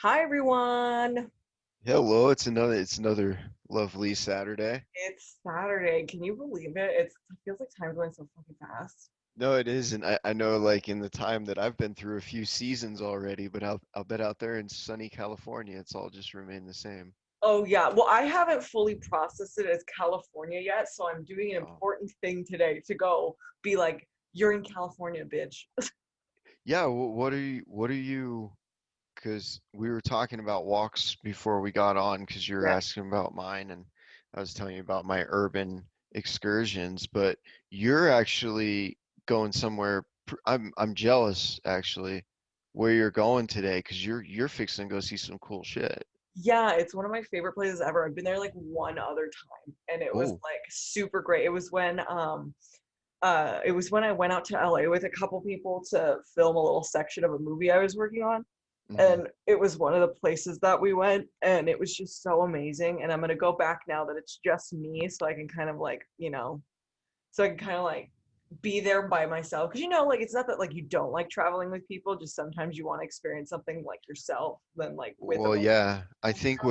Hi everyone. Hello, it's another lovely Saturday. It's Saturday. Can you believe it? It feels like time's going so fucking fast. No, it is, and I know like in the time that I've been through a few seasons already, but I'll bet out there in sunny California it's all just remained the same. Oh yeah. Well, I haven't fully processed it as California yet, so I'm doing an Oh. important thing today to go be like, you're in California, bitch. Yeah, what are you, because we were talking about walks before we got on because you were Yeah. asking about mine and I was telling you about my urban excursions, but you're actually going somewhere I'm jealous actually where you're going today because you're fixing to go see some cool shit. Yeah, it's one of my favorite places ever. I've been there like one other time and it was Oh. like super great. It was when I went out to LA with a couple people to film a little section of a movie I was working on. Hmm. And it was one of the places that we went, and it was just so amazing. And I'm gonna go back now that it's just me, so I can kind of like, so I can kind of like be there by myself. Because like it's not that like you don't like traveling with people, just sometimes you want to experience something like yourself than like with a Well, bunch yeah, I of think people.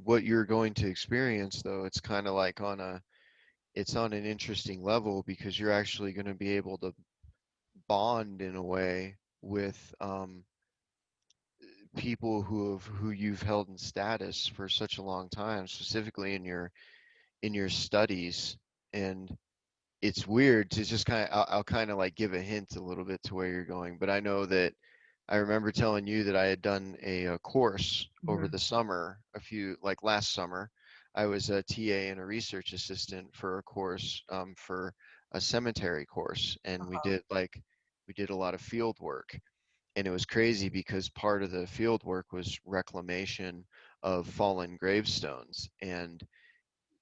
what you're going to experience though, it's kind of like it's on an interesting level because you're actually going to be able to bond in a way with people who you've held in status for such a long time, specifically in your studies. And it's weird to just I'll kind of like give a hint a little bit to where you're going, but I know that I remember telling you that I had done a course over Mhm. the summer, like last summer. I was a TA and a research assistant for a course for a cemetery course, and we did a lot of field work, and it was crazy because part of the field work was reclamation of fallen gravestones. And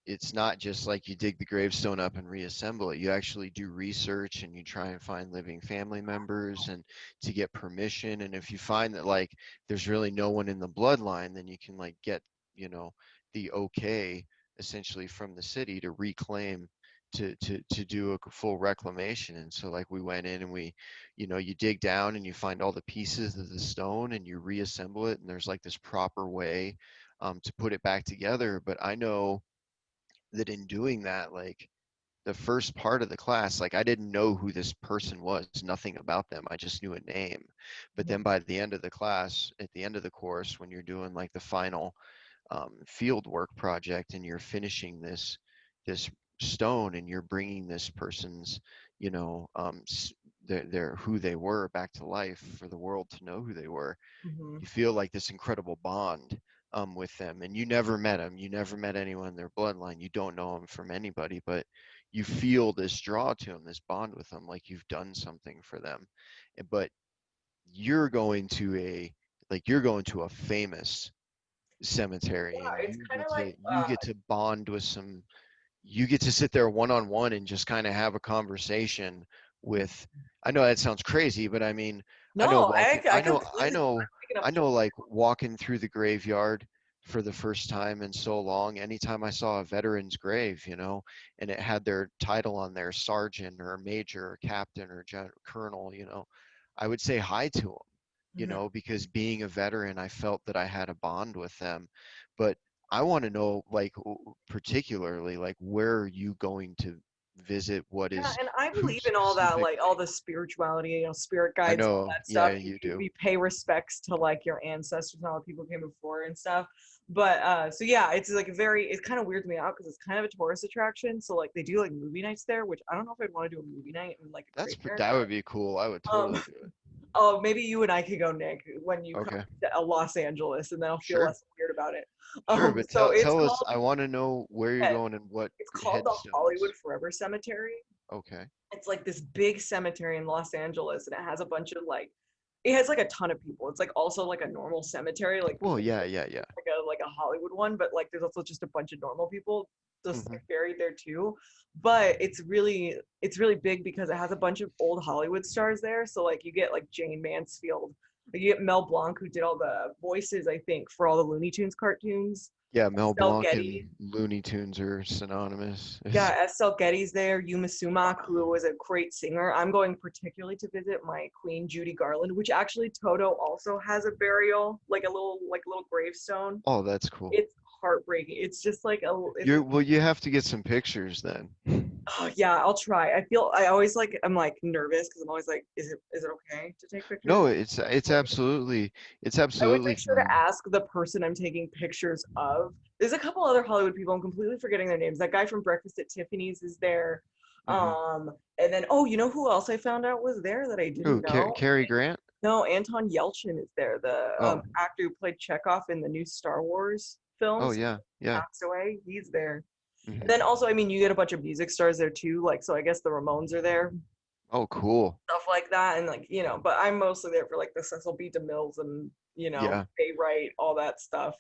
it's not just like you dig the gravestone up and reassemble it. You actually do research and you try and find living family members and to get permission. And if you find that like there's really no one in the bloodline, then you can like get, you know, the okay essentially from the city to reclaim to do a full reclamation. And so like we went in and you dig down and you find all the pieces of the stone and you reassemble it, and there's like this proper way to put it back together. But I know that in doing that, like the first part of the class, like I didn't know who this person was, nothing about them. I just knew a name. But then by the end of the class, at the end of the course, when you're doing like the final field work project and you're finishing this stone and you're bringing this person's, you know, their who they were back to life for the world to know who they were, Mhm. you feel like this incredible bond with them. And you never met them, you never met anyone in their bloodline, you don't know them from anybody, but you feel this draw to them, this bond with them, like you've done something for them. But you're going to a famous cemetery, Yeah, and it's you kind get of to like you get to bond with you get to sit there one on one and just kind of have a conversation with. I know that sounds crazy, but I mean, I know no, walking. I I know. I completely know. I'm picking up I what you're know. Like walking through the graveyard for the first time in so long. Anytime I saw a veteran's grave, and it had their title on there, sergeant or major or captain or colonel, I would say hi to them. saying. Because being a veteran, I felt that I had a bond with them. But I want to know, like, particularly, like, where are you going to visit? What Yeah, is, and I who believe in all that, like all specifically? the spirituality, spirit I guides, all know, that yeah, stuff. You, you you do. we pay respects to like your ancestors and all the people who came before and stuff. But so yeah, it's like it's kind of weirds me out because it's kind of a tourist attraction. So like they do like movie nights there, which I don't know if I'd want to do a movie night in like a graveyard. That would be cool. I would Um, totally do it. oh, maybe you and I could go, Nick, when you come Okay, to Los Angeles, and then I'll feel sure, less weird about it. sure. But So it's tell us. called I want to know where you're going and what it's called the Hollywood headstones. Forever Cemetery. Okay. It's like this big cemetery in Los Angeles, and it has a bunch of like, it has like a ton of people. It's like also like a normal cemetery, like Well, people yeah, yeah, yeah. like a Hollywood one, but like there's also just a bunch of normal people just Hmm. like buried there too. But it's really big because it has a bunch of old Hollywood stars there. So like you get like Jane Mansfield, Like you get Mel Blanc, who did all the voices, I think, for all the Looney Tunes cartoons. Yeah, Mel Estelle Blanc and Getty. Looney Tunes are synonymous. Yeah, Estelle Getty's there. Yuma Sumac, who was a great singer. I'm going particularly to visit my queen, Judy Garland, which actually Toto also has a burial, like a little gravestone. Oh, that's cool. It's heartbreaking. It's just like it's You have to get some pictures then. oh, yeah, I'll try. I always like I'm like nervous because I'm always like, is it okay to take pictures? No, it's I always absolutely make sure to fine. ask the person I'm taking pictures of. There's a couple other Hollywood people. I'm completely forgetting their names. That guy from Breakfast at Tiffany's is there. Hmm. And then oh, you know who else I found out was there that I Who? didn't know? Cary Grant? No, Anton Yelchin is there. The Oh, actor who played Chekhov in the new Star Wars oh films yeah, yeah. passed away. He's there. And then Hmm. also, I mean, you get a bunch of music stars there too. Like, so I guess the Ramones are there, Oh, cool. stuff like that. And like, but I'm mostly there for like the Cecil B. DeMilles and, Yeah. Bay Wright, all that stuff.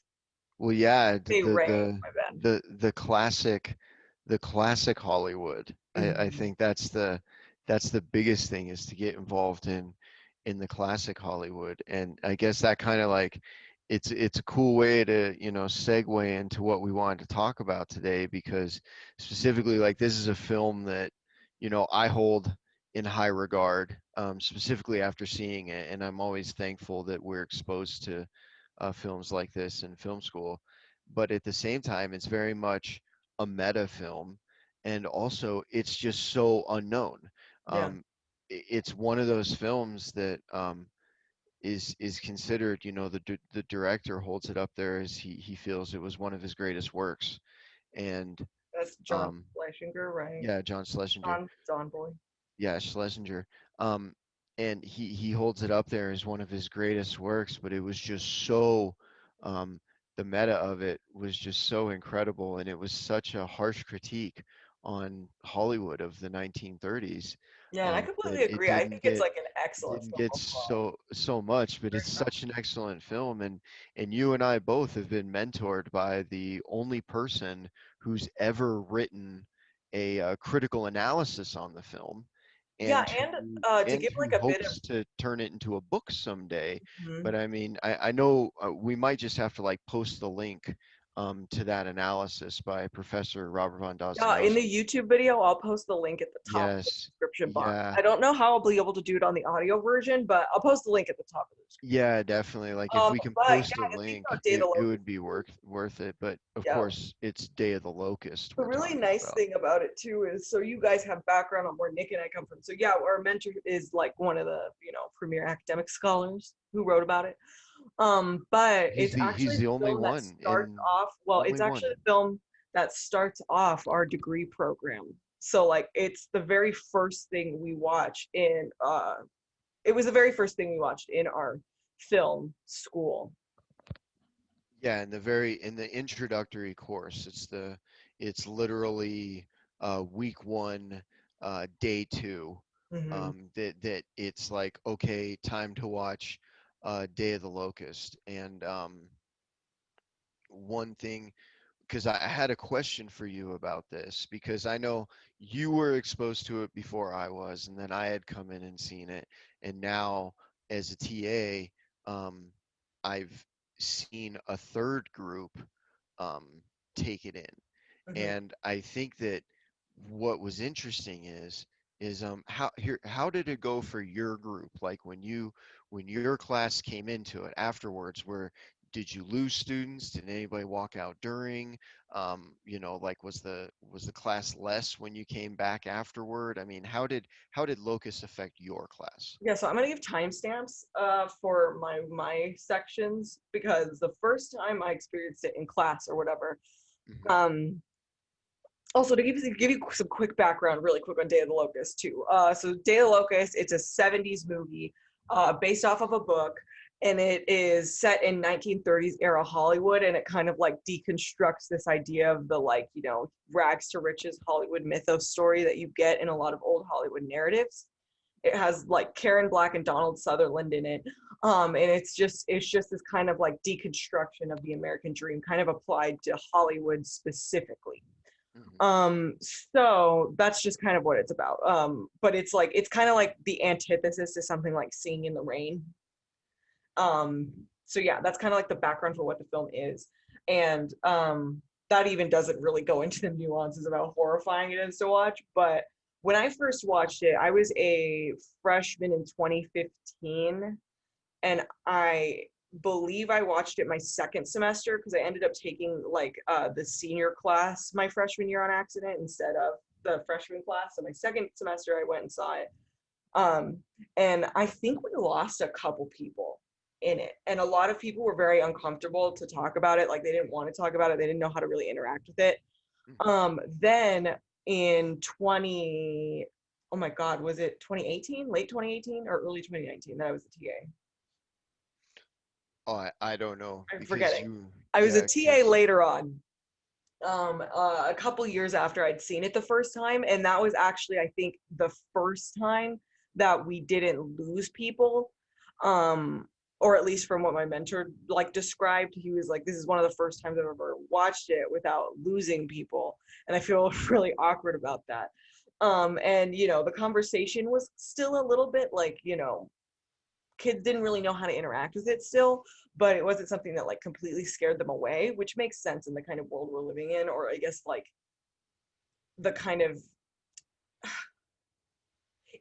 Well, yeah, Bay Ray, my bad. the classic Hollywood. I Mhm. think that's the biggest thing is to get involved in the classic Hollywood. And I guess that kind of like it's a cool way to, segue into what we wanted to talk about today because specifically like this is a film that, I hold in high regard, specifically after seeing it. And I'm always thankful that we're exposed to films like this in film school. But at the same time, it's very much a meta film, and also it's just so unknown. Yeah, It's one of those films that is considered, the director holds it up there as he feels it was one of his greatest works, and that's John um, Fleischinger, right? yeah, John Schlesinger. John Boy. Yeah, Schlesinger. Um, and he holds it up there as one of his greatest works, but it was just so um, the meta of it was just so incredible, and it was such a harsh critique on Hollywood of the 1930s, Yeah, and I and that completely agree. I think it's like an it excellent didn't film get overall. so much, but Very it's well. such an excellent film, and you and I both have been mentored by the only person who's ever written a, critical analysis on the film Yeah, and and to and give who like a bit of hopes to turn it into a book someday. mhm. But I mean, I know we might just have to like post the link to that analysis by Professor Robert von Yeah, in the Dostoevsky. YouTube video, I'll post the link at the top of the Yes, description box. yeah, I don't know how I'll be able to do it on the audio version, but I'll post the link at the top of the description. yeah, definitely. Like if we can But post a yeah, and speaking link, about Day of the it Locust, would be worth it. But of yeah, course, it's Day of the Locust the we're really talking nice about. thing about it too is so you guys have background on where Nick and I come from. So yeah, our mentor is like one of the premier academic scholars who wrote about it. But it's He's actually the the only film that one starts in off. Well, only it's one. actually the film that starts off our degree program. So like it's the very first thing we watch in it was the very first thing we watched in our film school. Yeah, in the introductory course, it's literally week one, day two. Hmm. That it's like okay, time to watch Day of the Locust. And one thing, because I had a question for you about this, because I know you were exposed to it before I was, and then I had come in and seen it, and now as a TA, I've seen a third group um, take it in, Hmm. and I think that what was interesting is how did it go for your group? Like when your class came into it afterwards, where did you lose students? Did anybody walk out during? Like was the class less when you came back afterward? I mean, how did Locus affect your class? Yeah, so I'm gonna give timestamps for my sections because the first time I experienced it in class or whatever. Hmm. Um, Also, to give you some quick background, really quick on Day of the Locust too. So Day of the Locust, it's a '70s movie based off of a book, and it is set in 1930s era Hollywood, and it kind of like deconstructs this idea of the like rags to riches Hollywood mythos story that you get in a lot of old Hollywood narratives. It has like Karen Black and Donald Sutherland in it, and it's just this kind of like deconstruction of the American dream, kind of applied to Hollywood specifically. Hmm. So that's just kind of what it's about. But it's kind of like the antithesis to something like Singing in the Rain. So yeah, that's kind of like the background for what the film is. And that even doesn't really go into the nuances of how horrifying it is to watch. But when I first watched it, I was a freshman in 2015, and I believe I watched it my second semester because I ended up taking like the senior class my freshman year on accident instead of the freshman class. So my second semester I went and saw it. Um, and I think we lost a couple people in it. And a lot of people were very uncomfortable to talk about it. Like they didn't want to talk about it. They didn't know how to really interact with it. Mhm. Then in 20, oh my God, was it 2018, late 2018 or early 2019 that I was a TA? Oh, I don't know I'm because forgetting. you, I was a yeah, TA because later on, a couple years after I'd seen it the first time, and that was actually, I think, the first time that we didn't lose people, or at least from what my mentor like described. He was like, "This is one of the first times I've ever watched it without losing people," and I feel really awkward about that. And the conversation was still a little bit like, kids didn't really know how to interact with it still, but it wasn't something that like completely scared them away, which makes sense in the kind of world we're living in, or I guess like the kind of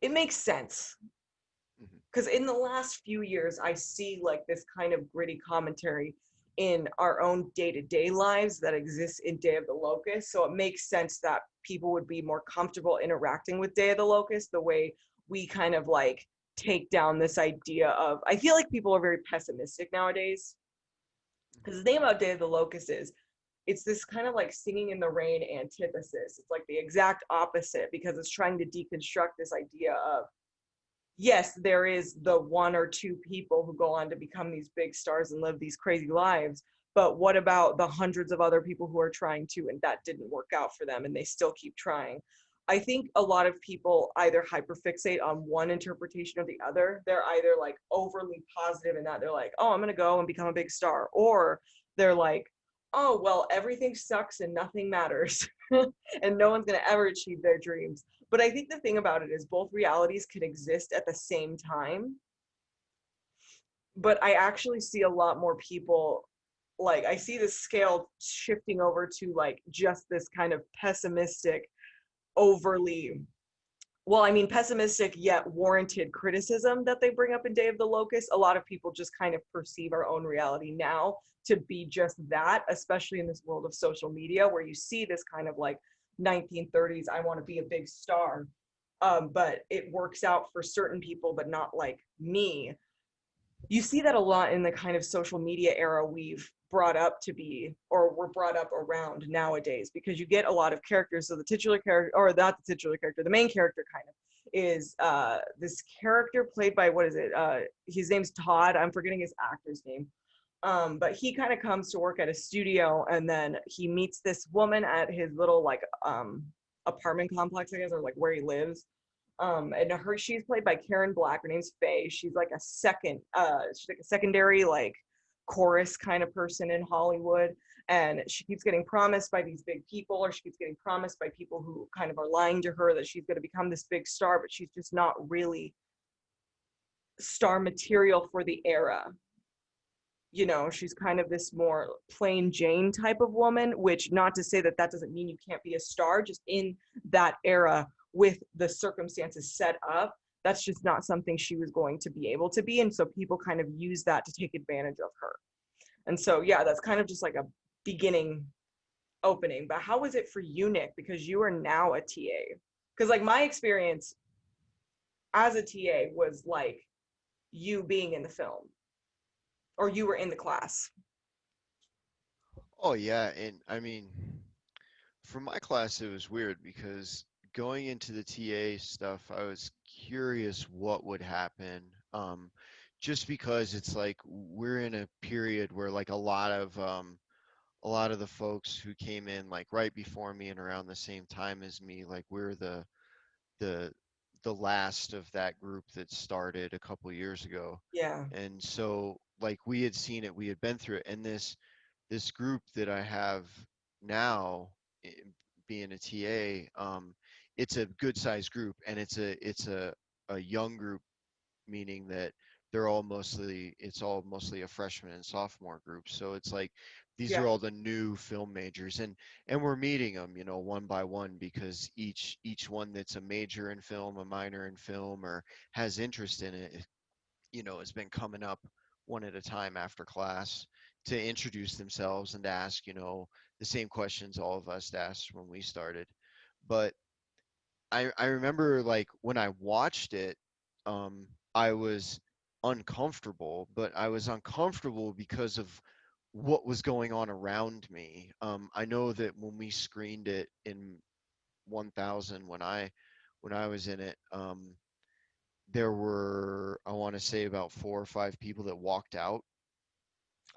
it makes sense mhm, because in the last few years I see like this kind of gritty commentary in our own day-to-day lives that exists in Day of the Locust, so it makes sense that people would be more comfortable interacting with Day of the Locust the way we kind of like take down this idea of, I feel like people are very pessimistic nowadays. Because the thing about Day of the Locust is it's this kind of like Singing in the Rain antithesis. It's like the exact opposite because it's trying to deconstruct this idea of, yes, there is the one or two people who go on to become these big stars and live these crazy lives. But what about the hundreds of other people who are trying to, and that didn't work out for them, and they still keep trying? I think a lot of people either hyperfixate on one interpretation or the other. They're either like overly positive in that they're like, oh, I'm going to go and become a big star, or they're like, oh, well, everything sucks and nothing matters, and no one's going to ever achieve their dreams. But I think the thing about it is both realities can exist at the same time. But I actually see a lot more people, like I see the scale shifting over to like just this kind of pessimistic, overly, well, I mean, pessimistic yet warranted criticism that they bring up in Day of the Locust. A lot of people just kind of perceive our own reality now to be just that, especially in this world of social media where you see this kind of like 1930s, I want to be a big star. But it works out for certain people, but not like me. You see that a lot in the kind of social media era we've brought up to be, or we're brought up around nowadays, because you get a lot of characters. So the titular character, or not the titular character, the main character kind of is this character played by, what is it, his name's Todd, I'm forgetting his actor's name. But he kind of comes to work at a studio, and then he meets this woman at his little like apartment complex, I guess, or like where he lives. And she's played by Karen Black. Her name's Faye. She's like she's like a secondary like chorus kind of person in Hollywood. And she keeps getting promised by these big people, or she keeps getting promised by people who kind of are lying to her that she's going to become this big star, but she's just not really star material for the era. She's kind of this more plain Jane type of woman, which, not to say that that doesn't mean you can't be a star, just in that era with the circumstances set up, that's just not something she was going to be able to be. And so people kind of use that to take advantage of her. And so, yeah, that's kind of just like a beginning opening. But how was it for you, Nick? Because you are now a TA. Because, like, my experience as a TA was like you being in the film, or you were in the class. oh yeah, and I mean, for my class it was weird because going into the TA stuff, I was curious what would happen. Just because it's like we're in a period where like a lot of the folks who came in like right before me and around the same time as me, like we're the the last of that group that started a couple years ago. Yeah. And so like we had seen it, we had been through it, and this group that I have now, being a TA, it's a good sized group, and it's a young group, meaning that they're all mostly it's all mostly a freshman and sophomore group. So it's like these Yeah. are all the new film majors, and we're meeting them, one by one, because each one that's a major in film, a minor in film, or has interest in it, has been coming up one at a time after class to introduce themselves and to ask, the same questions all of us asked when we started. But I remember, like, when I watched it, I was uncomfortable, but I was uncomfortable because of what was going on around me. I know that when we screened it in 1000, when I was in it, there were, I want to say, about 4 or 5 people that walked out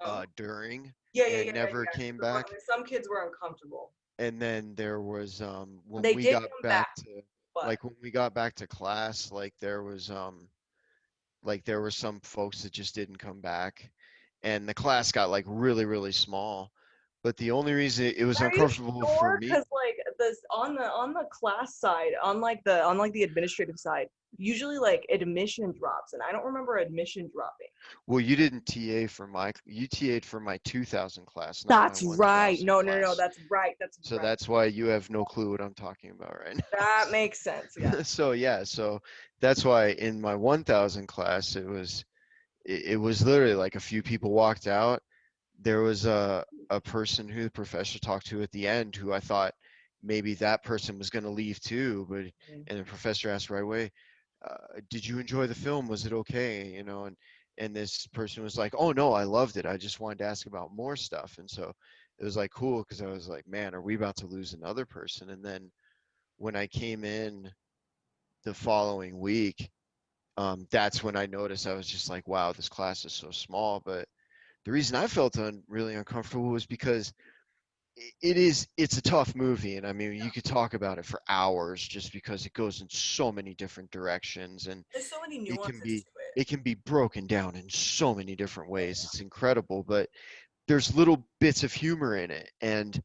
Oh. during Yeah, yeah, and yeah, yeah, never yeah. came back. Some kids were uncomfortable. And then there was, when They we did got come back back, to but like when we got back to class, there was some folks that just didn't come back, and the class got like really really small. But the only reason it was are you uncomfortable for sure? me. Because like this on the class side, on like the administrative side, usually like admission drops, and I don't remember admission dropping. Well, you didn't TA for you TA'd for my 2000 class, not my That's right. 1000 No, no, no. class. That's right. That's So right. that's why you have no clue what I'm talking about right now. That makes sense. Yeah. So yeah, so that's why in my 1000 class it was literally like a few people walked out. There was a person who the professor talked to at the end who I thought maybe that person was going to leave too, but Mm. and the professor asked right away, "Did you enjoy the film? Was it okay?" And this person was like, "Oh no, I loved it. I just wanted to ask about more stuff." And so it was like cool because I was like, "Man, are we about to lose another person?" And then when I came in the following week, that's when I noticed. I was just like, "Wow, this class is so small." But the reason I felt really uncomfortable was because it's a tough movie, and I mean you could talk about it for hours just because it goes in so many different directions, and There's so many it can nuances be to it. it can be broken down in so many different ways. It's incredible, but there's little bits of humor in it, and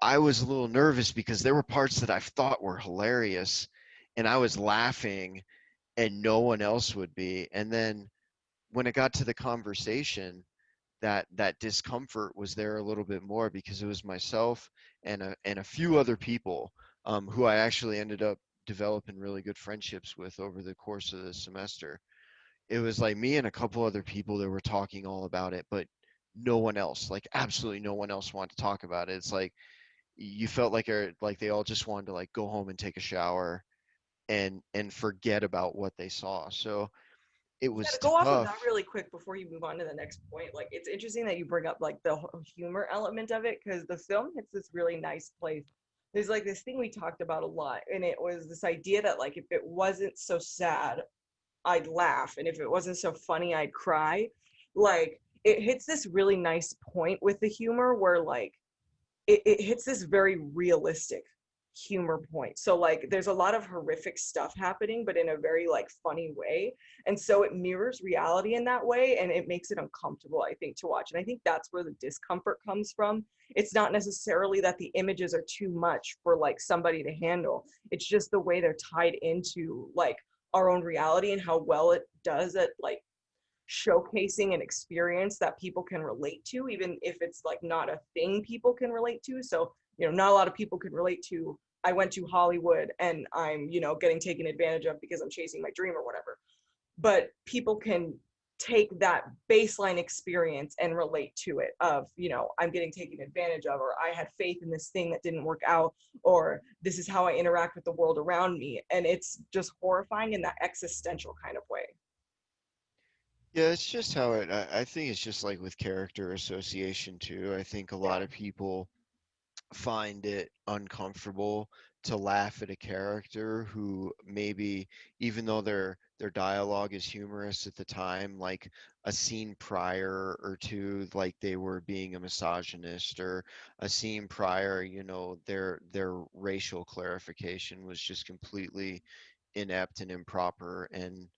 I was a little nervous because there were parts that I thought were hilarious, and I was laughing, and no one else would be. And then when it got to the conversation, that discomfort was there a little bit more because it was myself and a few other people, who I actually ended up developing really good friendships with over the course of the semester. It was like me and a couple other people that were talking all about it, but no one else, like absolutely no one else wanted to talk about it. It's like you felt like they all just wanted to like go home and take a shower and forget about what they saw. So it Yeah, was to go off of that tough. really quick before you move on to the next point, like it's interesting that you bring up like the humor element of it because the film hits this really nice place. There's like this thing we talked about a lot, and it was this idea that like if it wasn't so sad, I'd laugh, and if it wasn't so funny, I'd cry. Like it hits this really nice point with the humor where like it hits this very realistic humor point. So like there's a lot of horrific stuff happening, but in a very like funny way. And so it mirrors reality in that way and it makes it uncomfortable, I think, to watch. And I think that's where the discomfort comes from. It's not necessarily that the images are too much for like somebody to handle. It's just the way they're tied into like our own reality and how well it does it like showcasing an experience that people can relate to, even if it's like not a thing people can relate to. So, not a lot of people can relate to, I went to Hollywood and I'm, getting taken advantage of because I'm chasing my dream or whatever. But people can take that baseline experience and relate to it of, I'm getting taken advantage of, or I had faith in this thing that didn't work out, or this is how I interact with the world around me. And it's just horrifying in that existential kind of way. Yeah, it's just how I think it's just like with character association too. I think a Yeah. lot of people find it uncomfortable to laugh at a character who maybe, even though their dialogue is humorous at the time, like a scene prior or two, like they were being a misogynist, or a scene prior, their racial clarification was just completely inept and improper and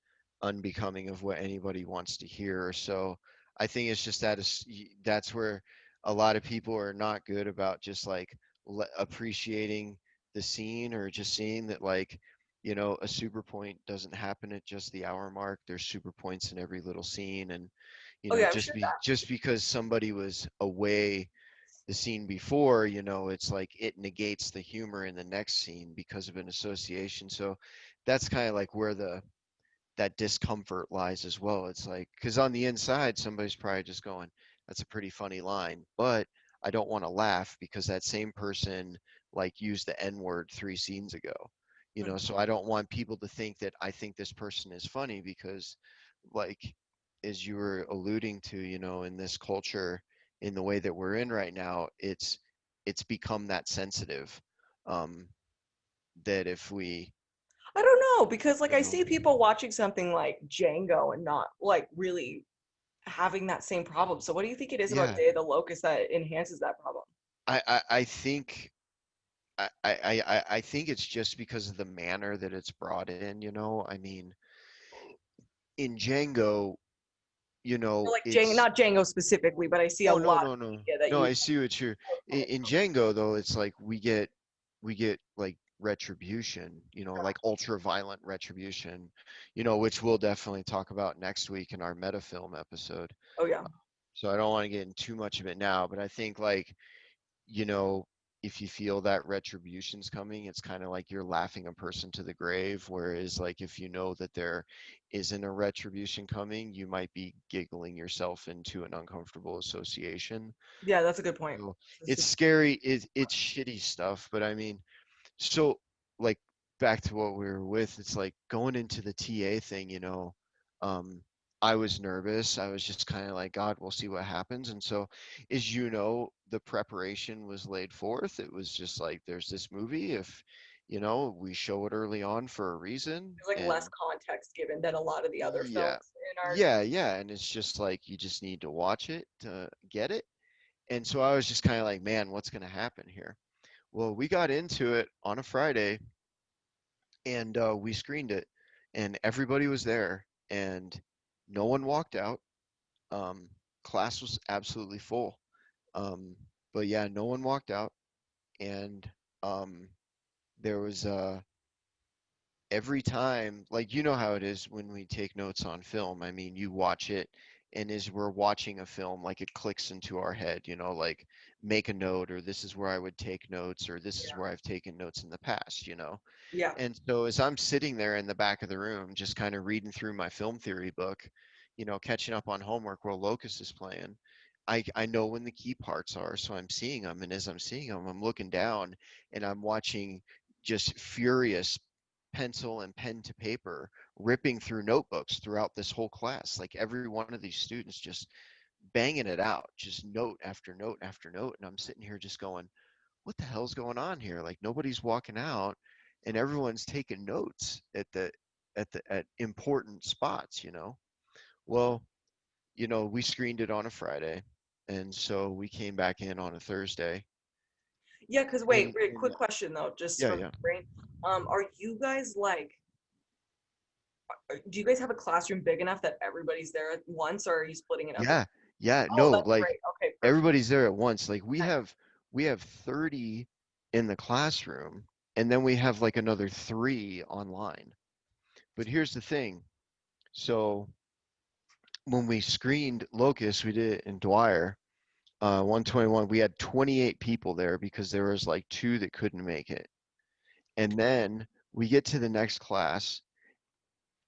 unbecoming of what anybody wants to hear. So I think it's just that's where a lot of people are not good about just like appreciating the scene, or just seeing that like a super point doesn't happen at just the hour mark. There's super points in every little scene, and Oh yeah, I'm sure that. just because somebody was away the scene before, it's like it negates the humor in the next scene because of an association. So that's kind of like where that discomfort lies as well. It's like, because on the inside, somebody's probably just going, that's a pretty funny line, but I don't want to laugh because that same person like used the N word 3 scenes ago, Mhm. so I don't want people to think that I think this person is funny because, like, as you were alluding to, in this culture, in the way that we're in right now, it's become that sensitive, um, that if we, I don't know because like you I know, see people watching something like Django and not like really having that same problem. So what do you think it is about yeah, Day of the Locust that enhances that problem? I think I think it's just because of the manner that it's brought in, I mean, in Django, Or like Django, it's not Django specifically, but I see a oh no lot no of no media that no, use I see what you're in Django though, it's like we get like retribution, like ultra violent retribution, which we'll definitely talk about next week in our metafilm episode. oh yeah. So I don't want to get in too much of it now, but I think like you know, if you feel that retribution's coming, it's kind of like you're laughing a person to the grave. Whereas, like, if you know that there isn't a retribution coming, you might be giggling yourself into an uncomfortable association. Yeah, that's a good point. So That's it's a- scary. It's shitty stuff. But I mean, so like back to what we were with, it's like going into the TA thing, um, I was nervous. I was just kind of like, God, we'll see what happens. And so, as the preparation was laid forth. It was just like, there's this movie. If, we show it early on for a reason. There's like less And context given than a lot of the other yeah, films in our. yeah. And it's just like, you just need to watch it to get it. And so I was just kind of like, man, what's going to happen here? Well, we got into it on a Friday, and we screened it, and everybody was there, and no one walked out. Um, Class was absolutely full. Um, but yeah, no one walked out, and um, there was every time, like, how it is when we take notes on film. I mean, you watch it, and as we're watching a film, like, it clicks into our head, like, make a note, or this is where I would take notes, or this is Yeah. where I've taken notes in the past. Yeah. And so as I'm sitting there in the back of the room, just kind of reading through my film theory book, catching up on homework while Locust is playing, I know when the key parts are, so I'm seeing them. And as I'm seeing them, I'm looking down and I'm watching just furious pencil and pen to paper ripping through notebooks throughout this whole class. Like every one of these students just banging it out, just note after note after note. And I'm sitting here just going, what the hell's going on here? Like nobody's walking out and everyone's taking notes at important spots. Well, we screened it on a Friday, and so we came back in on a Thursday. Yeah, because wait, And wait, quick question though, just yeah, from yeah. my brain. Are you guys like, do you guys have a classroom big enough that everybody's there at once, or are you splitting it up? Yeah, yeah, Oh, no, that's like great. Okay, perfect. everybody's there at once. Like we Nice. have we have 30 in the classroom, and then we have like another 3 online. But here's the thing. So when we screened Locust, we did it in Dwyer, 121. We had 28 people there because there was like 2 that couldn't make it. And then we get to the next class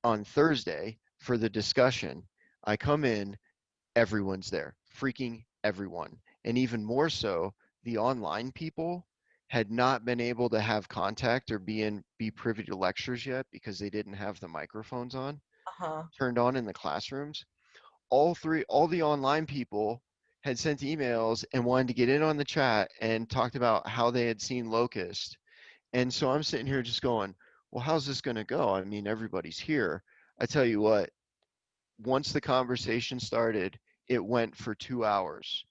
on Thursday for the discussion. I come in, everyone's there, freaking everyone. And even more so, the online people had not been able to have contact or be privy to lectures yet because they didn't have the microphones on Uh-huh. turned on in the classrooms. All the online people had sent emails and wanted to get in on the chat and talked about how they had seen Locust. And so I'm sitting here just going, well, how's this going to go? I mean, everybody's here. I tell you what, once the conversation started, it went for 2 hours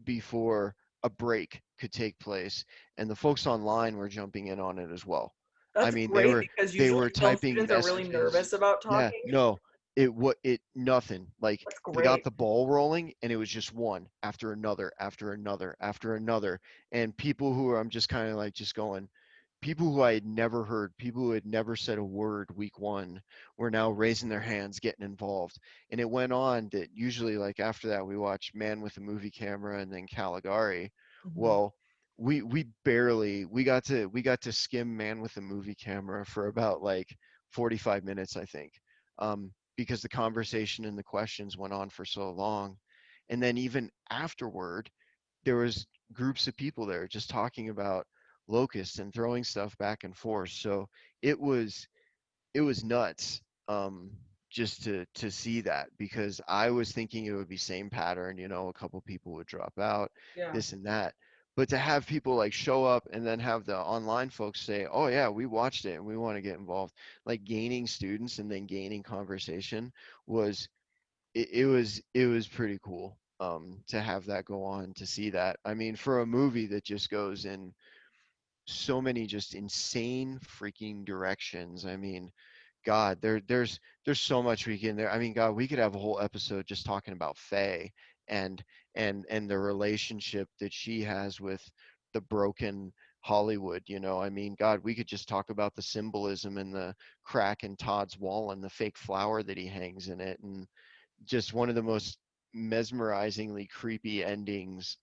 before a break could take place. And the folks online were jumping in on it as well. I That's mean, they great were because they usually were film typing students are really messages. nervous about Yeah, talking. no, it nothing. Like That's they got great. the ball rolling and it was just one after another after another after another. And people who are I'm just kind of like just going, people who I had never heard, people who had never said a word week one, were now raising their hands, getting involved. And it went on that usually, like after that, we watched Man with a Movie Camera and then Caligari. Mhm. Well, we barely we got to skim Man with a Movie Camera for about like 45 minutes, I think, because the conversation and the questions went on for so long. And then even afterward, there was groups of people there just talking about Locust and throwing stuff back and forth. So it was it was nuts, just to see that, because I was thinking it would be same pattern, a couple people would drop out, Yeah. this and that. But to have people like show up and then have the online folks say, "Oh yeah, we watched it and we want to get involved," like gaining students and then gaining conversation was it was pretty cool, to have that go on, to see that. I mean, for a movie that just goes in so many just insane freaking directions. I mean, God, there's so much we can there. I mean, God, we could have a whole episode just talking about Faye and and the relationship that she has with the broken Hollywood. I mean, God, we could just talk about the symbolism and the crack in Todd's wall and the fake flower that he hangs in it, and just one of the most mesmerizingly creepy endings,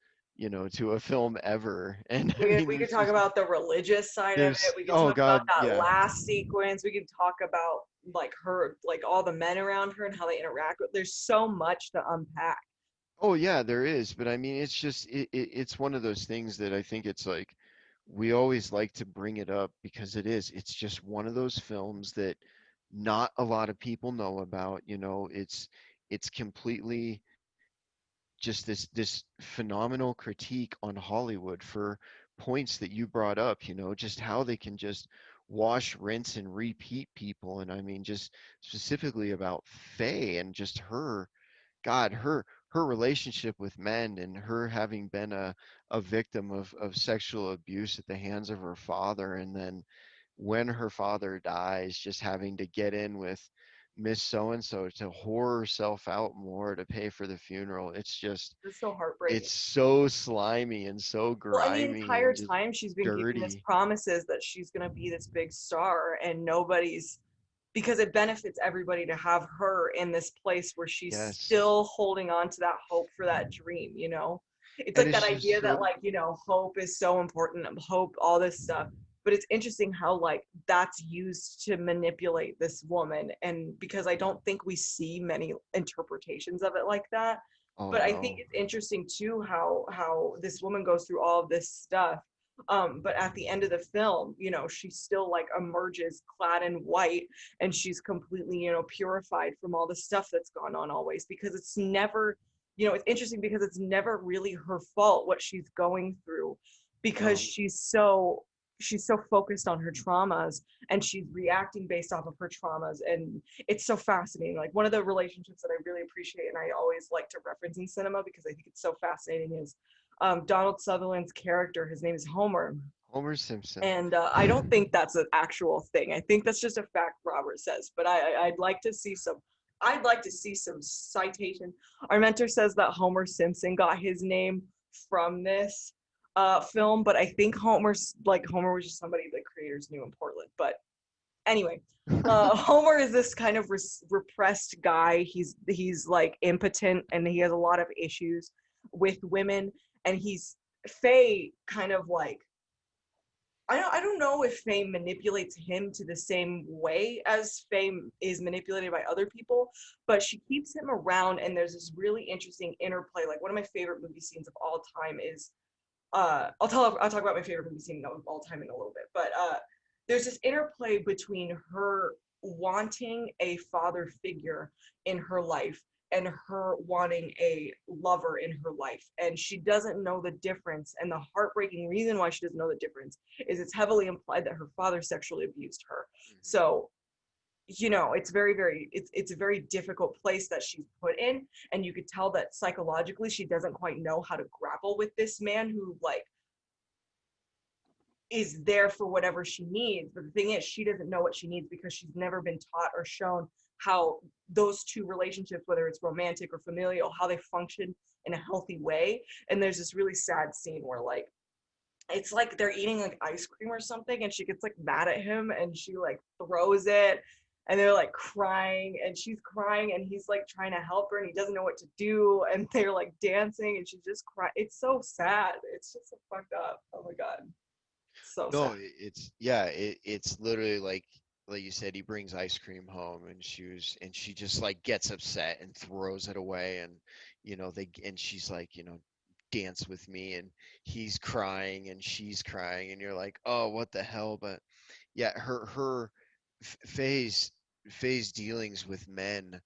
to a film ever. And I mean, We could there's talk just about the religious side of it. there's We could oh talk about God, that yeah. last sequence. We could talk about like her, like all the men around her and how they interact with. There's so much to unpack. Oh yeah, there is, but I mean, it's just it's one of those things that I think it's like we always like to bring it up because it's just one of those films that not a lot of people know about. It's completely just this phenomenal critique on Hollywood for points that you brought up, just how they can just wash, rinse, and repeat people. And I mean, just specifically about Faye and just her, God, her relationship with men and her having been a victim of sexual abuse at the hands of her father, and then when her father dies, just having to get in with Miss So and so to whore herself out more to pay for the funeral. It's just, It's so heartbreaking. it's so slimy and so Well, and the grimy entire and just time she's been giving this dirty. promises that she's gonna be this big star, and nobody's, because it benefits everybody to have her in this place where she's Yes. still holding on to that hope for that dream, you know? It's And like it's that just idea that so, like, hope is so important, hope, all this stuff. But it's interesting how like that's used to manipulate this woman. And because I don't think we see many interpretations of it like that. oh But I think no. it's interesting too how this woman goes through all of this stuff, but at the end of the film, she still like emerges clad in white, and she's completely, purified from all the stuff that's gone on always, because it's never, it's interesting because it's never really her fault what she's going through, because No. she's so focused on her traumas, and she's reacting based off of her traumas. And it's so fascinating. Like one of the relationships that I really appreciate and I always like to reference in cinema because I think it's so fascinating is Donald Sutherland's character. His name is Homer, Homer Simpson. and I don't think that's an actual thing. I think that's just a fact Robert says. But I'd like to see some. I'd like to see some citation. Our mentor says that Homer Simpson got his name from this film, but I think Homer was just somebody the creators knew in Portland. But anyway, Homer is this kind of repressed guy. He's like impotent, and he has a lot of issues with women, and he's Faye kind of like, I don't know if Fame manipulates him to the same way as Fame is manipulated by other people, but she keeps him around, and there's this really interesting interplay. Like one of my favorite movie scenes of all time is I'll talk about my favorite movie scene of all time in a little bit, but there's this interplay between her wanting a father figure in her life and her wanting a lover in her life, and she doesn't know the difference. And the heartbreaking reason why she doesn't know the difference is it's heavily implied that her father sexually abused her. Mhm. So it's very it's a very difficult place that she's put in, and you could tell that psychologically she doesn't quite know how to grapple with this man who like is there for whatever she needs. But the thing is, she doesn't know what she needs because she's never been taught or shown how those two relationships, whether it's romantic or familial, how they function in a healthy way. And there's this really sad scene where like it's like they're eating like ice cream or something, and she gets like mad at him, and she like throws it, and they're like crying, and she's crying, and he's like trying to help her, and he doesn't know what to do, and they're like dancing, and she's just crying. It's so sad. It's just so fucked up. Oh my god, so sad. No, it's yeah, it's literally like you said, he brings ice cream home, and she just like gets upset and throws it away, and and she's like, dance with me, and he's crying and she's crying, and you're like, oh, what the hell? But yeah, her Faye's Faye's dealings with men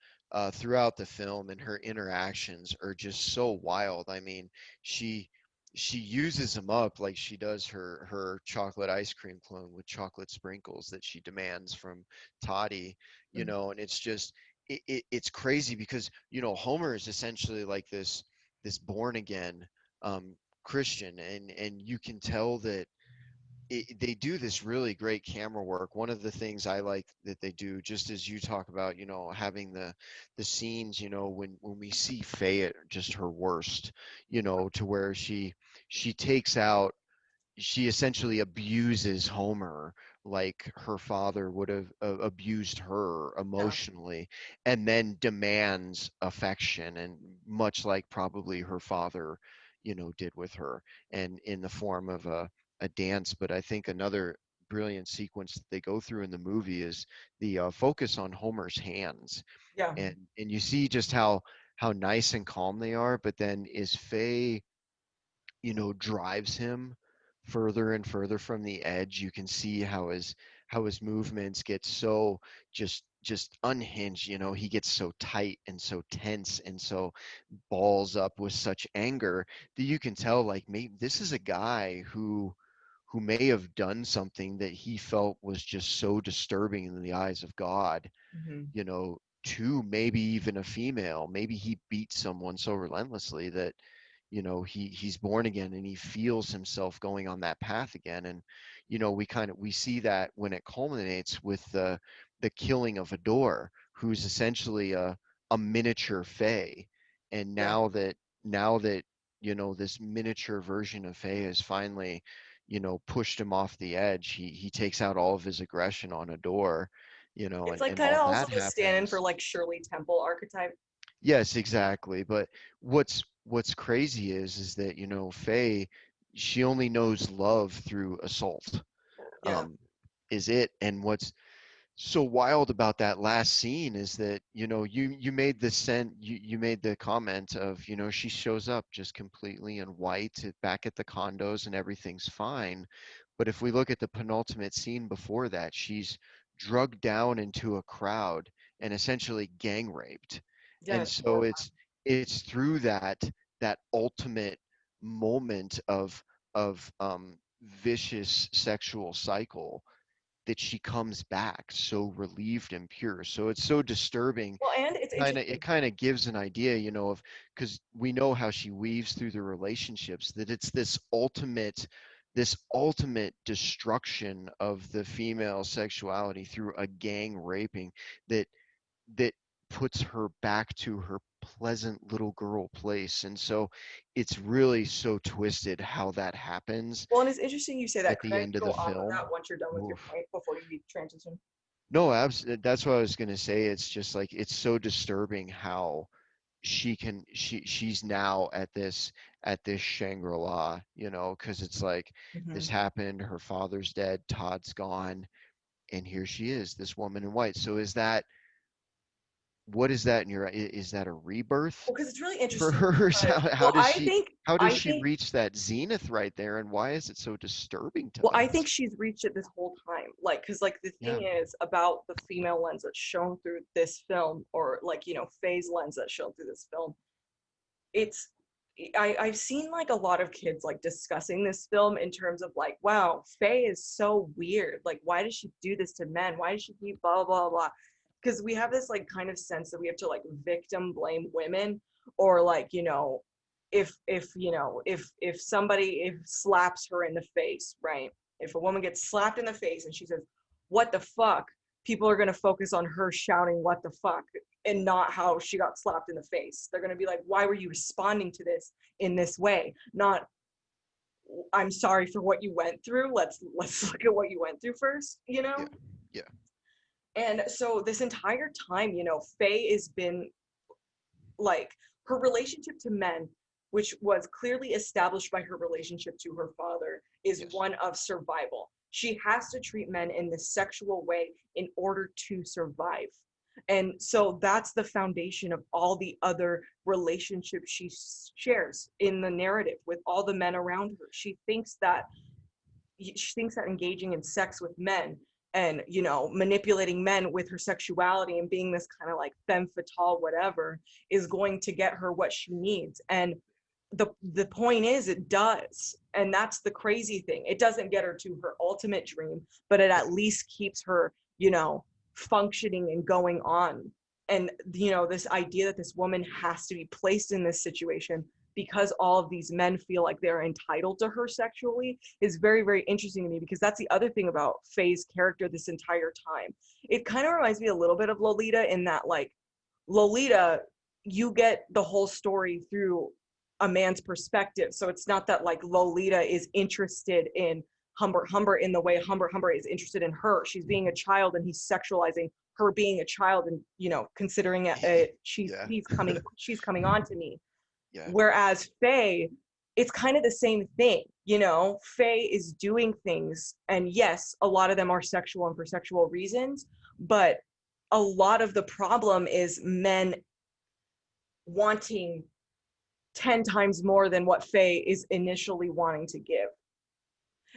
throughout the film and her interactions are just so wild. I mean, she she uses them up like she does her chocolate ice cream clone with chocolate sprinkles that she demands from Toddy, Mhm. and it's just it's crazy because Homer is essentially like this born again Christian, and you can tell that they do this really great camera work. One of the things I like that they do, just as you talk about, having the scenes, when we see Faye at just her worst, to where she takes out, she essentially abuses Homer like her father would have abused her Yeah, emotionally, and then demands affection, and much like probably her father, did with her, and in the form of a dance. But I think another brilliant sequence that they go through in the movie is the focus on Homer's hands, yeah, and you see just how nice and calm they are, but then is Faye drives him further and further from the edge. You can see how his movements get so just unhinged. He gets so tight and so tense and so balls up with such anger that you can tell, like, maybe this is a guy who may have done something that he felt was just so disturbing in the eyes of God, hmm, to maybe even a female. Maybe he beat someone so relentlessly that, he's born again, and he feels himself going on that path again. And, we see that when it culminates with the killing of Adore, who's essentially a miniature Fae. And yeah. now that, this miniature version of Fae has finally, pushed him off the edge, he takes out all of his aggression on Adore, It's like and kind of all also that the stand-in for happens. like Shirley Temple archetype. Yes, exactly. But what's crazy is that, Faye, she only knows love through assault. Yeah, Um, is it? And what's so wild about that last scene is that, you made you made the comment of, she shows up just completely in white back at the condos and everything's fine. But if we look at the penultimate scene before that, she's drugged down into a crowd and essentially gang raped. yeah, And it's so horrifying. it's through that ultimate moment of vicious sexual cycle that she comes back so relieved and pure. So it's so disturbing. Well, and it's It interesting. kind of gives an idea, of, because we know how she weaves through the relationships, that it's this ultimate destruction of the female sexuality through a gang raping that that puts her back to her pleasant little girl place. And so it's really so twisted how that happens Well, and it's interesting you say that. at Could the I end of go the off of film. that once you're done with your Oof. point before you transition? No, that's what I was gonna say. It's just like it's so disturbing how she's now at this Shangri-La, because it's like Hmm. this happened, her father's dead, Todd's gone, and here she is, this woman in white. So what is that in is that a rebirth Well, because it's really for interesting her? because, How well, does she how does I she think, reach that zenith right there, and why is it so disturbing to well, I us? think she's reached it this whole time. Like, because, like, the Yeah. thing is about the female lens that's shown through this film, or like, Faye's lens that's shown through this film. It's, I've seen like a lot of kids like discussing this film in terms of like, wow, Faye is so weird. Like, why does she do this to men? Why does she keep blah blah blah? Because we have this like kind of sense that we have to like victim blame women, or like, if somebody if slaps her in the face, right? If a woman gets slapped in the face and she says, "What the fuck?" People are going to focus on her shouting "What the fuck," and not how she got slapped in the face. They're going to be like, why were you responding to this in this way? Not I'm sorry for what you went through. Let's look at what you went through first, you Yeah. know? Yeah. And so this entire time, you know, Faye has been like, her relationship to men, which was clearly established by her relationship to her father, is Yes. one of survival. She has to treat men in this sexual way in order to survive. And so that's the foundation of all the other relationships she shares in the narrative with all the men around her. She thinks that engaging in sex with men and, you know, manipulating men with her sexuality and being this kind of like femme fatale whatever is going to get her what she needs. And the point is, it does. And that's the crazy thing. It doesn't get her to her ultimate dream, but it Yeah. at least keeps her, you know, functioning and going on. And, you know, this idea that this woman has to be placed in this situation because all of these men feel like they're entitled to her sexually is very, very interesting to me, because that's the other thing about Faye's character this entire time. It kind of reminds me a little bit of Lolita, in that, like, Lolita, you get the whole story through a man's perspective. So it's not that like Lolita is interested in Humbert Humbert in the way Humbert Humbert is interested in her. She's being a child and he's sexualizing her being a child, and, you know, considering it, Yeah. she's coming on to me. Yeah. Whereas Faye, it's kind of the same thing, you know. Faye is doing things, and yes, a lot of them are sexual and for sexual reasons, but a lot of the problem is men wanting 10 times more than what Faye is initially wanting to give,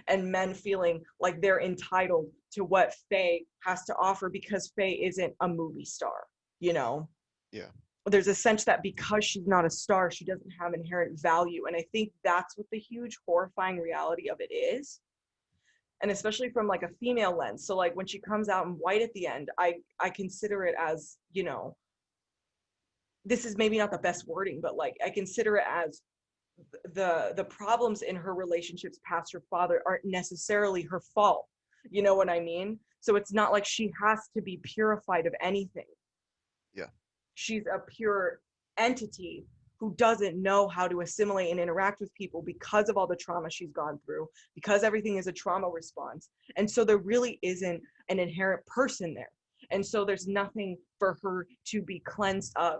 and men feeling like they're entitled to what Faye has to offer because Faye isn't a movie star, you know. Yeah. There's a sense that because she's not a star, she doesn't have inherent value. And I think that's what the huge horrifying reality of it is. And especially from like a female lens. So like when she comes out in white at the end, I consider it as, you know, this is maybe not the best wording, but like I consider it as the problems in her relationships past her father aren't necessarily her fault. You know what I mean? So it's not like she has to be purified of anything. Yeah. She's a pure entity who doesn't know how to assimilate and interact with people because of all the trauma she's gone through, because everything is a trauma response. And so there really isn't an inherent person there. And so there's nothing for her to be cleansed of.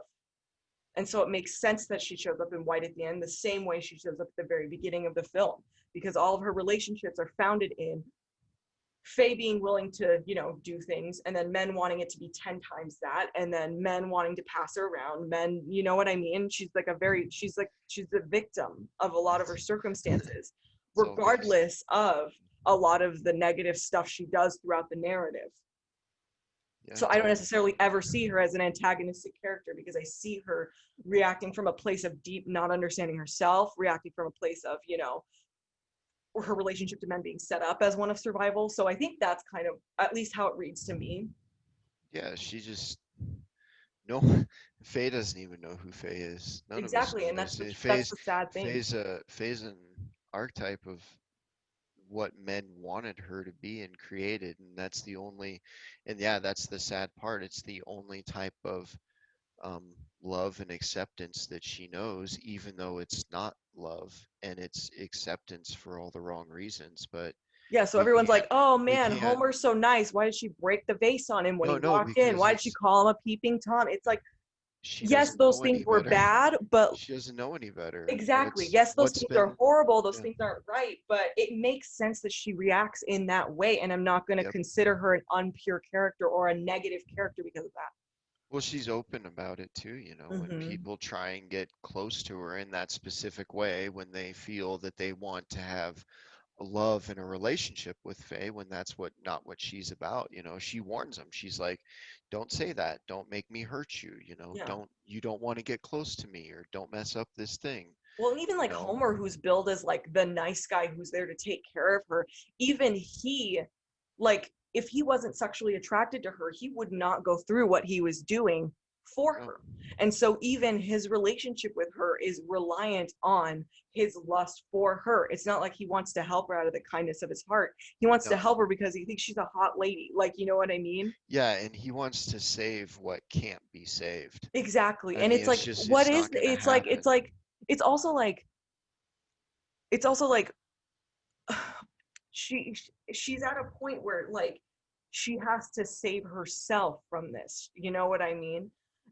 And so it makes sense that she shows up in white at the end, the same way she shows up at the very beginning of the film, because all of her relationships are founded in Faye being willing to, you know, do things, and then men wanting it to be 10 times that, and then men wanting to pass her around. Men, you know what I mean? She's the victim of a lot of her circumstances, It's all based. regardless of a lot of the negative stuff she does throughout the narrative. Yeah. So I don't necessarily ever see her as an antagonistic character, because I see her reacting from a place of deep not understanding herself, reacting from a place of, you know, her relationship to men being set up as one of survival. So I think that's kind of at least how it reads to me. Yeah. She just no. Faye doesn't even know who Faye is. None of us Exactly, know and that's this. the that's Faye's the sad thing. Faye's an archetype of what men wanted her to be and created, and that's the only. And yeah, that's the sad part. It's the only type of um, love and acceptance that she knows, even though it's not love and it's acceptance for all the wrong reasons. But Yeah, so we everyone's can't, like, "Oh we man, can't. Homer's so nice. Why did she break the vase on him when he No, walked in? because Why did she call him a peeping Tom?" It's like, she yes, doesn't those know things any were better. bad, but She doesn't know any better. exactly. Yes, those What's things are been, horrible. Those yeah, things aren't right, but it makes sense that she reacts in that way. And I'm not going to yep. consider her an unpure character or a negative character because of that. Well, she's open about it too, when Mm-hmm. people try and get close to her in that specific way, when they feel that they want to have a love and a relationship with Faye, when that's not what she's about, she warns them. She's like, don't say that. Don't make me hurt you, Yeah. you don't want to get close to me, or don't mess up this thing, Well, and even you like know? Homer, who's billed as like the nice guy who's there to take care of her, even he, like, if he wasn't sexually attracted to her, he would not go through what he was doing for No, her. And so even his relationship with her is reliant on his lust for her. It's not like he wants to help her out of the kindness of his heart. He wants to no. help her because he thinks she's a hot lady. Like, you know what I mean? Yeah, and he wants to save what can't be saved. Exactly. I And mean, it's like, it's what is, not going to it's like, happen. it's also like, she's at a point where like she has to save herself from this. You know what I mean?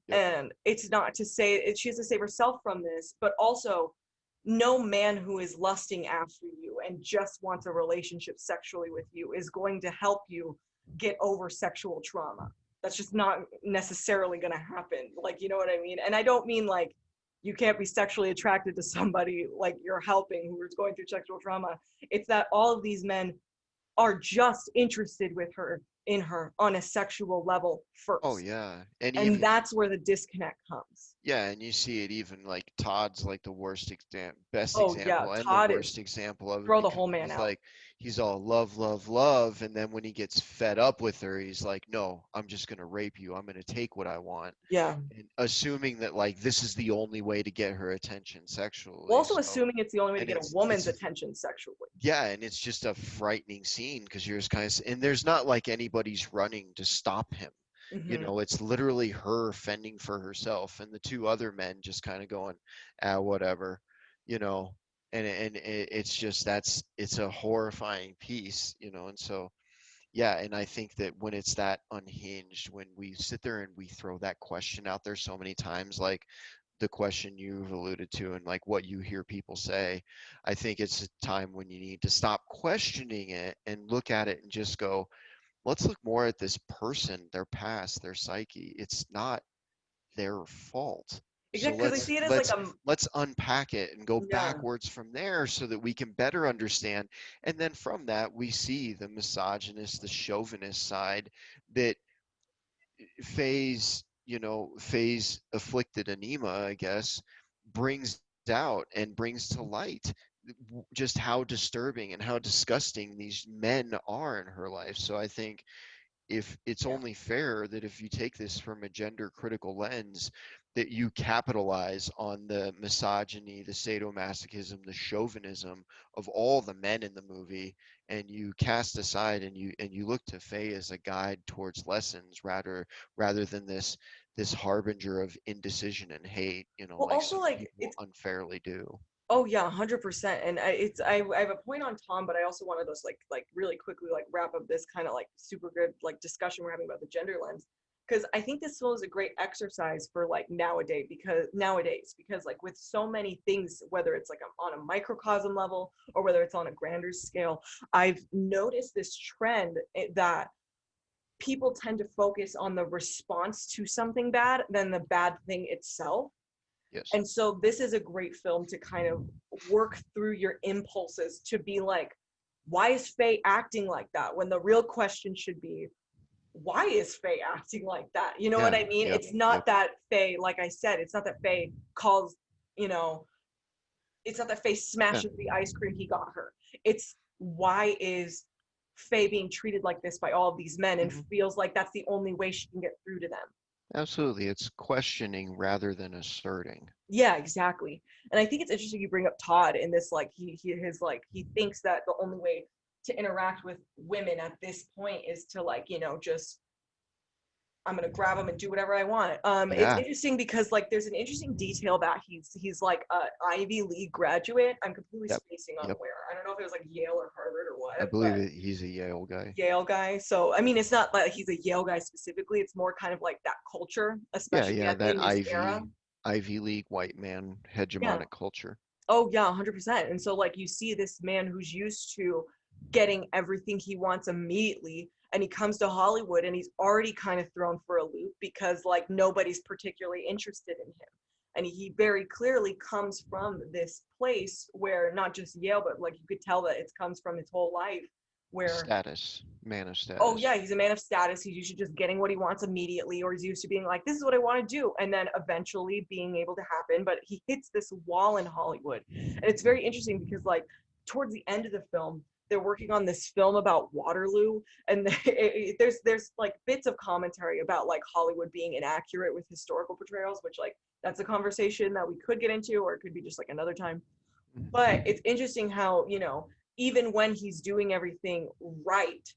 Yep. And it's not to say she has to save herself from this, but also no man who is lusting after you and just wants a relationship sexually with you is going to help you get over sexual trauma. That's just not necessarily going to happen. Like, you know what I mean? And I don't mean like you can't be sexually attracted to somebody like you're helping who is going through sexual trauma. It's that all of these men are just interested with her in her on a sexual level Oh first. yeah, and And even that's where the disconnect comes. yeah, and you see it even like Todd's like the best Oh yeah, example and the Todd is worst example of it throw the because whole man out. he's all love, love, love, and then when he gets fed up with her, he's like, no, I'm just gonna rape you. I'm gonna take what I want, Yeah. and assuming that like this is the only way to get her attention Well, sexually. also So, assuming it's the only way to and get a it's woman's attention sexually. yeah, and it's just a frightening scene because you're just kind of, and there's not like anybody's running to stop him. You Hmm. know, it's literally her fending for herself, and the two other men just kind of going, ah, whatever, you know. It's just it's a horrifying piece, you know. And so, yeah, and I think that when it's that unhinged, when we sit there and we throw that question out there so many times, like the question you've alluded to and like what you hear people say, I think it's a time when you need to stop questioning it and look at it and just go, let's look more at this person, their past, their psyche. It's not their fault. So Exactly, because I see it as like let's unpack it and go yeah. backwards from there so that we can better understand. And then from that we see the misogynist, the chauvinist side that Faye's afflicted anema, I guess, brings out and brings to light just how disturbing and how disgusting these men are in her life. So I think if it's Yeah. only fair that if you take this from a gender critical lens, that you capitalize on the misogyny, the sadomasochism, the chauvinism of all the men in the movie, and you cast aside and you look to Faye as a guide towards lessons rather than this harbinger of indecision and hate, Well, like also some like people it's unfairly do. oh yeah, 100%. And I have a point on Tom, but I also wanted to just like really quickly like wrap up this kind of like super good like discussion we're having about the gender lens because I think this film is a great exercise for like nowadays because like with so many things, whether it's like on a microcosm level or whether it's on a grander scale, I've noticed this trend that people tend to focus on the response to something bad than the bad thing itself. Yes. And so this is a great film to kind of work through your impulses to be like, why is Faye acting like that? When the real question should be, why is Faye acting like that? You know what Yeah. I mean? Yep. It's Yep. not that Faye, like I said, it's not that Faye calls, you know, it's not that Faye Yeah. smashes the ice cream he got her. It's why is Faye being treated like this by all of these men and Hmm. feels like that's the only way she can get through to them. Absolutely. It's questioning rather than asserting. Yeah, exactly. And I think it's interesting you bring up Todd in this like he thinks that the only way to interact with women at this point is to like, just I'm gonna grab him and do whatever I want. It's Yeah. interesting because like there's an interesting detail that he's like a Ivy League graduate. I'm completely Yep. spacing on Yep. where. I don't know if it was like Yale or Harvard or I what, believe but it. He's a Yale guy. Yale guy. So I mean, it's not like he's a Yale guy specifically. It's more kind of like that culture, Yeah, especially yeah, that in this era. Ivy League white man Yeah. hegemonic culture. Oh yeah, 100%. And so like you see this man who's used to getting everything he wants immediately and he comes to Hollywood and he's already kind of thrown for a loop because like nobody's particularly interested in him. And he very clearly comes from this place where not just Yale, but like you could tell that it comes from his whole life where Status, man of oh status. yeah, he's a man of status. He's used to just getting what he wants immediately, or he's used to being like, this is what I want to do, and then eventually being able to happen. But he hits this wall in Hollywood, and it's very interesting because like towards the end of the film, they're working on this film about Waterloo, and there's like bits of commentary about like Hollywood being inaccurate with historical portrayals, which like that's a conversation that we could get into, or it could be just like another time. But Mhm. it's interesting how even when he's doing everything right,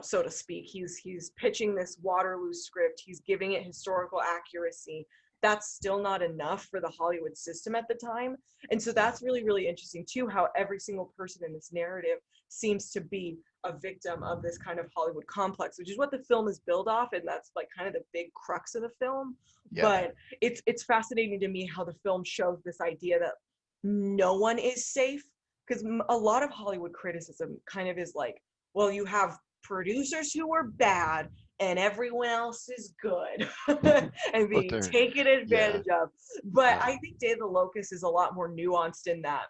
so to speak. He's pitching this Waterloo script. He's giving it historical accuracy. that's still not enough for the Hollywood system at the time. And so that's really, really interesting too, how every single person in this narrative seems to be a victim of this kind of Hollywood complex, which is what the film is built off, and that's like kind of the big crux of the film. Yeah. But it's fascinating to me how the film shows this idea that no one is safe, because a lot of Hollywood criticism kind of is like, well, you have producers who are bad and everyone else is good and But being they're, taken yeah, advantage of. But yeah, I think Day of the Locust is a lot more nuanced in that.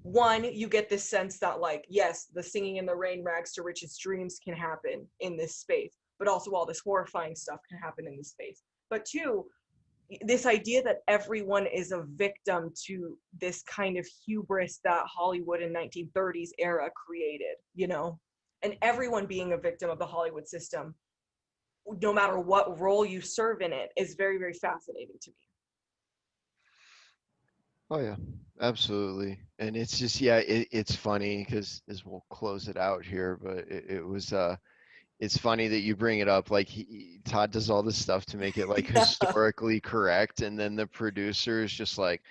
One, you get this sense that, like, yes, the singing in the rain, rags to riches dreams can happen in this space, but also all this horrifying stuff can happen in this space. But two, this idea that everyone is a victim to this kind of hubris that Hollywood in 1930s era created, and everyone being a victim of the Hollywood system, no matter what role you serve in it, is very, very fascinating to me. oh yeah, absolutely. And it's just, yeah, it's funny because as we'll close it out here, but it was it's funny that you bring it up. Like Todd does all this stuff to make it like Yeah. historically correct, and then the producer is just like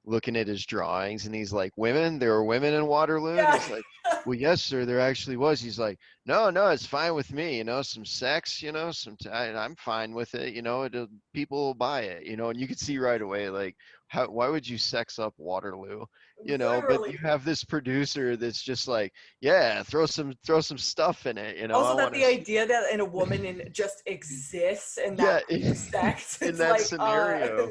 looking at his drawings, and he's like, "Women? There were women in Waterloo?" And Yeah. he's like, "Well, yes, sir, there actually was." He's like, "No, no, it's fine with me. Some sex, I'm fine with it. People will buy it. And you could see right away, like, why would you sex up Waterloo? But Literally. you have this producer that's just like, yeah, throw some stuff in it. I Also, that want the to, idea that in a woman just exists in that yeah, sex, in it's that like, scenario,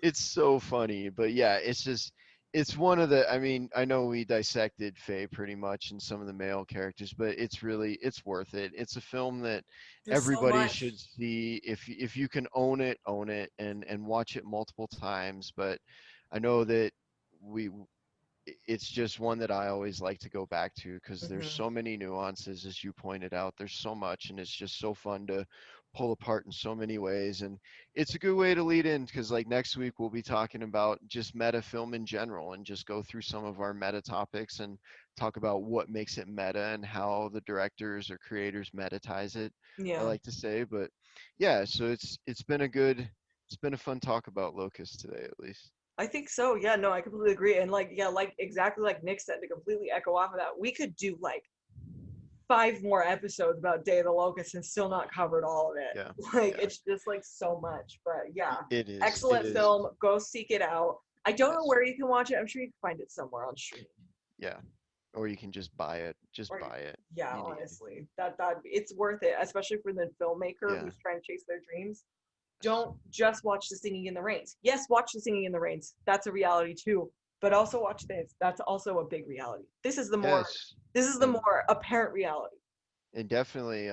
it's so funny. But yeah, it's one of the, I mean, I know we dissected Faye pretty much and some of the male characters, but it's worth it. It's a film that there's so everybody much. should see. If you can own it and watch it multiple times. But I know that we it's just one that I always like to go back to because there's Hmm. so many nuances, as you pointed out. There's so much, and it's just so fun to pull apart in so many ways. And it's a good way to lead in because, like, next week we'll be talking about just meta film in general and just go through some of our meta topics and talk about what makes it meta and how the directors or creators metatize it. I Yeah. like to say, but yeah, so it's been a fun talk about Locust today, at least. I think so. Yeah, no, I completely agree. And like, yeah, like exactly like Nick said, to completely echo off of that, we could do like 5 more episodes about Day of the Locust and still not covered all of it. Yeah, Like, yeah. it's just like so much. But yeah, It is. It excellent is. film. Go seek it out. I don't know Yes. where you can watch it. I'm sure you can find it somewhere on stream. Yeah. Or you can just buy it. Just Or buy it. yeah, You need. honestly, that it's worth it, especially for the filmmaker Yeah. who's trying to chase their dreams. Yes. Don't just watch the Singing in the Rains. Yes, watch the Singing in the Rains. That's a reality too. But also watch this. That's also a big reality. Yes. This is the And more apparent reality. definitely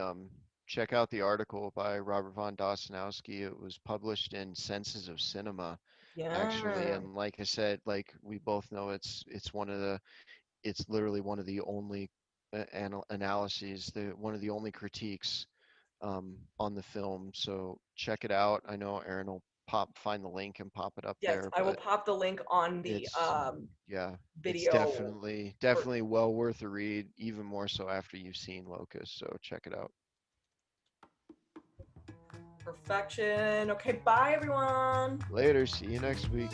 check out the article by Robert von Dostoevsky. It was published in Senses of Cinema, actually. Yeah. And like I said, like we both know, it's literally one of the only analyses, one of the only critiques on the film. So check it out. I know Erynn will find the link and pop it up Yes, there, I will but pop the link on the it's yeah, it's video for definitely well worth a read, even more so after you've seen Locust. So check it out. perfection. Okay, bye everyone. Later. See you next week.